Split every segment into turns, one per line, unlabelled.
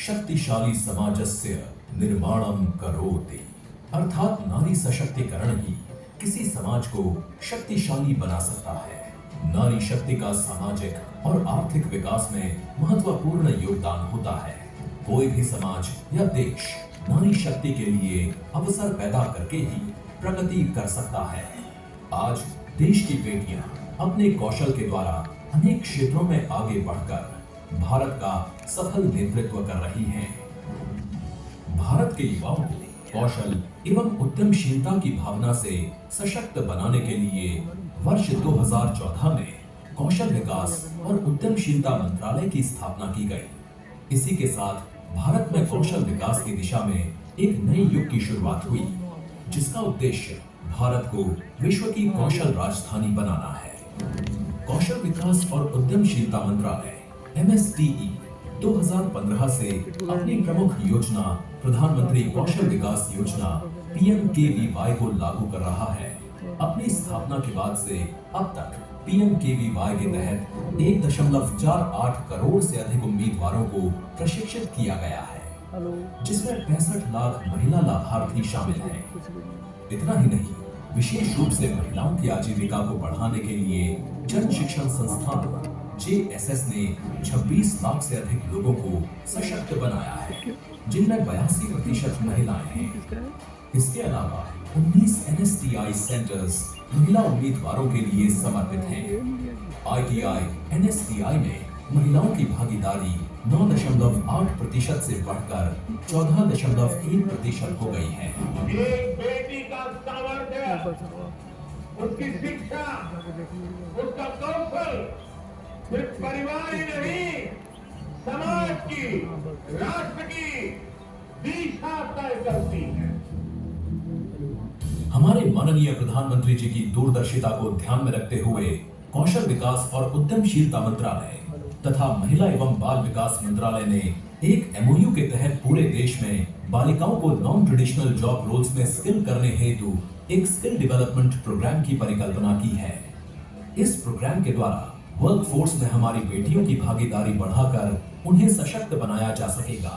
शक्तिशाली समाजस्य निर्माणम करोति। अर्थात नारी सशक्तिकरण ही किसी समाज को शक्तिशाली बना सकता है। नारी शक्ति का सामाजिक और आर्थिक विकास में महत्वपूर्ण योगदान होता है। कोई भी समाज या देश नारी शक्ति के लिए अवसर पैदा करके ही प्रगति कर सकता है। आज देश की बेटियां अपने कौशल के द्वारा अनेक क्षेत्रों में आगे बढ़कर भारत का सफल नेतृत्व कर रही हैं। भारत के युवाओं को कौशल एवं उद्यमशीलता की भावना से सशक्त बनाने के लिए वर्ष 2014 में कौशल विकास और उद्यमशीलता मंत्रालय की स्थापना की गई। इसी के साथ भारत में कौशल विकास की दिशा में एक नए युग की शुरुआत हुई, जिसका उद्देश्य भारत को विश्व की कौशल राजधानी बनाना है। कौशल विकास और उद्यमशीलता मंत्रालय MSDE 2015 से अपनी प्रमुख योजना प्रधानमंत्री कौशल विकास योजना PMKVY को लागू कर रहा है। अपनी स्थापना के बाद से अब तक PMKVY के तहत 1.48 करोड़ से अधिक उम्मीदवारों को प्रशिक्षित किया गया है, जिसमें 65 लाख महिला लाभार्थी शामिल हैं। इतना ही नहीं, विशेष रूप से महिलाओं की आजीविका को बढ़ाने के लिए जन शिक्षण संस्थान JSS ने 26 लाख से अधिक लोगों को सशक्त बनाया है, जिनमें 82% महिलाएं हैं। इसके अलावा 19 NSTI सेंटर्स महिला उम्मीदवारों के लिए समर्पित हैं। ITI NSTI में महिलाओं की भागीदारी 9.8% से बढ़कर 14.1% हो गई है।
एक बेटी का सामर्थ्य, उसकी शिक्षा, उसका कौशल सिर्फ परिवार ही नहीं, समाज की, राष्ट्र की दिशा तय करती है।
हमारे माननीय प्रधानमंत्री जी की दूरदर्शिता को ध्यान में रखते हुए कौशल विकास और उद्यमशीलता मंत्रालय तथा महिला एवं बाल विकास मंत्रालय ने एक MOU के तहत पूरे देश में बालिकाओं को नॉन ट्रेडिशनल जॉब रोल्स में स्किल करने हेतु एक स्किल डेवलपमेंट प्रोग्राम की परिकल्पना की है। इस प्रोग्राम के द्वारा वर्कफोर्स में हमारी बेटियों की भागीदारी बढ़ाकर उन्हें सशक्त बनाया जा सकेगा।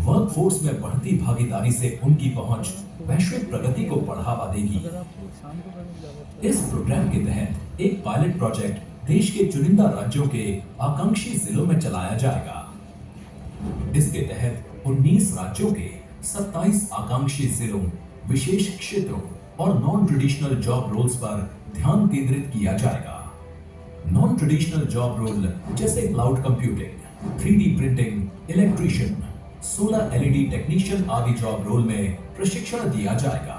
वर्कफोर्स में बढ़ती भागीदारी से उनकी पहुंच वैश्विक प्रगति को बढ़ावा देगी। इस प्रोग्राम के तहत एक पायलट प्रोजेक्ट देश के चुनिंदा राज्यों के आकांक्षी जिलों में चलाया जाएगा। इसके तहत 19 राज्यों के 27 आकांक्षी जिलों, विशेष क्षेत्रों और नॉन ट्रेडिशनल जॉब रोल्स पर ध्यान केंद्रित किया जाएगा। नॉन ट्रेडिशनल जॉब रोल जैसे cloud computing, 3D printing, electrician, solar LED technician आदि जॉब रोल में प्रशिक्षण दिया जाएगा।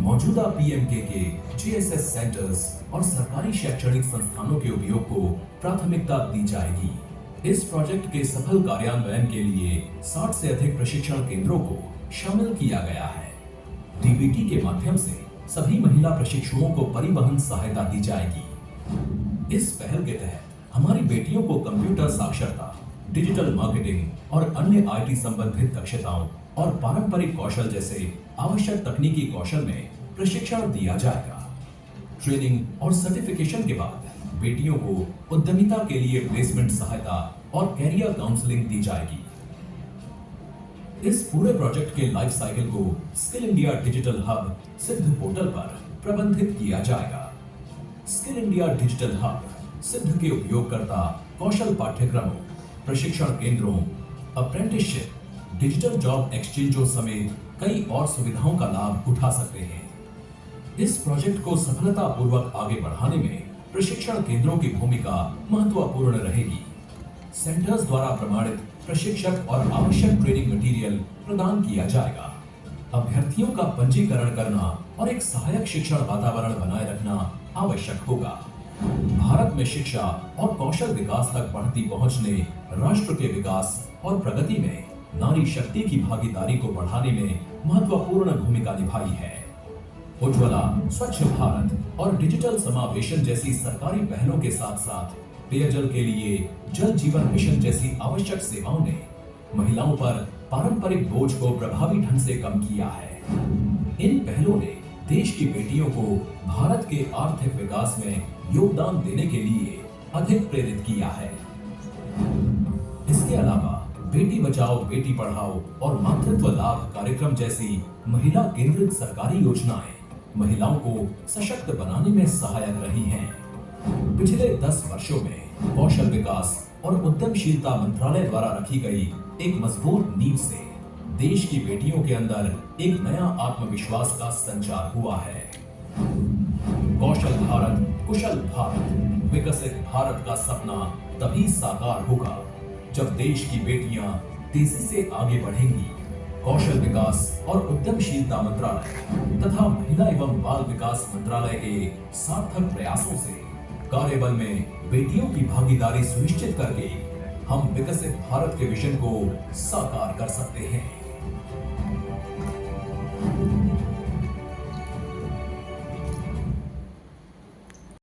मौजूदा PMKK, JSS सेंटर्स और सरकारी शैक्षणिक संस्थानों के उपयोग को प्राथमिकता दी जाएगी। इस प्रोजेक्ट के सफल कार्यान्वयन के लिए 60 से अधिक प्रशिक्षण केंद्रों को शामिल किया गया है। DBT के माध्यम से सभी महिला प्रशिक्षुओं को परिवहन सहायता दी जाएगी। इस पहल के तहत हमारी बेटियों को कंप्यूटर साक्षरता, डिजिटल मार्केटिंग और अन्य IT संबंधित दक्षताओं और पारंपरिक कौशल जैसे आवश्यक तकनीकी कौशल में प्रशिक्षण दिया जाएगा। ट्रेनिंग और सर्टिफिकेशन के बाद बेटियों को उद्यमिता के लिए प्लेसमेंट सहायता और कैरियर काउंसलिंग दी जाएगी। इस पूरे प्रोजेक्ट के लाइफ साइकिल को स्किल इंडिया डिजिटल हब सिद्ध पोर्टल पर प्रबंधित किया जाएगा। स्किल इंडिया डिजिटल हब सिद्ध के उपयोगकर्ता कौशल पाठ्यक्रमों, प्रशिक्षण केंद्रों, अप्रेंटिसशिप, डिजिटल जॉब एक्सचेंजों समेत कई और सुविधाओं का लाभ उठा सकते हैं। इस प्रोजेक्ट को सफलतापूर्वक आगे बढ़ाने में प्रशिक्षण केंद्रों की भूमिका महत्वपूर्ण रहेगी। सेंटर्स द्वारा प्रमाणित प्रशिक्षक और आवश्यक ट्रेनिंग मटेरियल प्रदान किया जाएगा। अभ्यर्थियों का पंजीकरण करना और एक सहायक शिक्षण वातावरण बनाए रखना आवश्यक होगा। भारत में शिक्षा और कौशल विकास तक बढ़ती पहुंच ने राष्ट्र के विकास और प्रगति में नारी शक्ति की भागीदारी को बढ़ाने में महत्वपूर्ण भूमिका निभाई है। उज्ज्वला, स्वच्छ भारत और डिजिटल समावेशन जैसी सरकारी पहलों के साथ साथ पेयजल के लिए जल जीवन मिशन जैसी आवश्यक सेवाओं ने महिलाओं पर पारंपरिक बोझ को प्रभावी ढंग से कम किया है। इन पहलों ने देश की बेटियों को भारत के आर्थिक विकास में योगदान देने के लिए अधिक प्रेरित किया है। इसके अलावा बेटी बचाओ बेटी पढ़ाओ और मातृत्व लाभ कार्यक्रम जैसी महिला केंद्रित सरकारी योजनाएं महिलाओं को सशक्त बनाने में सहायक रही हैं। पिछले 10 वर्षों में कौशल विकास और उद्यमशीलता मंत्रालय द्वारा रखी गई एक मजबूत नींव से देश की बेटियों के अंदर एक नया आत्मविश्वास का संचार हुआ है। कौशल भारत, कुशल भारत, विकसित भारत का सपना तभी साकार होगा जब देश की बेटियां तेजी से आगे बढ़ेंगी। कौशल विकास और उद्यमशीलता मंत्रालय तथा महिला एवं बाल विकास मंत्रालय के सार्थक प्रयासों से कार्यबल में बेटियों की भागीदारी सुनिश्चित करके हम विकसित भारत के विजन को साकार कर सकते हैं।